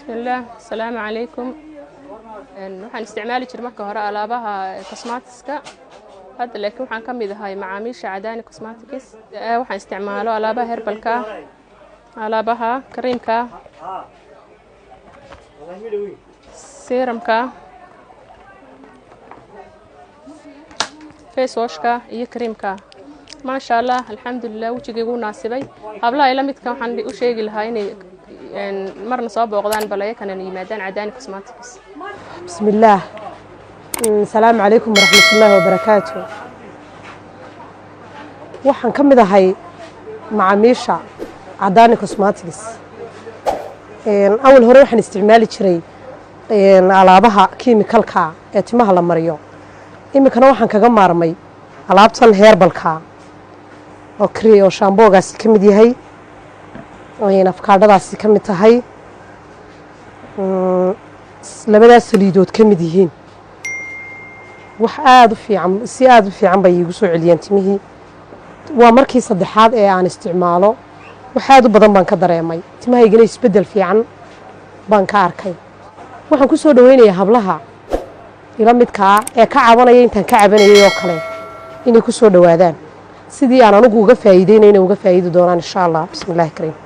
بسم الله السلام عليكم. waxaan isticmaali jiray marka hore alaabaha cosmetics-ka hadda laakiin waxaan ka mid ahay macaamiisha Cadaani Cosmetics waxaan isticmaalo alaabaha herbal-ka alaabaha cream-ka serum-ka face wash-ka iyo cream-ka ما شاء الله الحمد لله وجهي naasibay hablaha ila midka waxaan u sheegi lahaa inay marna soo booqdaan balay kana yimaadaan Cadaani Cosmetics. بسم الله السلام عليكم ورحمة الله وبركاته. waxaan ka mid ahay macaamiisha Cadaani Cosmetics. awal hore waxaan isticmaali jiray alaabaha chemical-ka ee timaha la mariyo. imikana waxaan kaga maarmay alaabtan herbal-ka oo cream oo shampoo-gaasi ka mid yahay afkaadhadaasi ka mid tahay labadaas saliidood ka mid yihiin wax aad u fiican si aad u fiican bay igu soo celiyeen timihii waa markii saddexaad ee aan isticmaalo wax aad u badan baan ka dareemay timahaygana isbedel fiican baan ka arkay waxaan ku soo dhaweynayaa hablaha ila midka ee ka cabanaya intaan ka cabanayay oo kale inay ku soo dhawaadaan sidii aan anigu uga faa'iideynayna uga faa'iidi doonaan insha Allah bismillaahir kariim.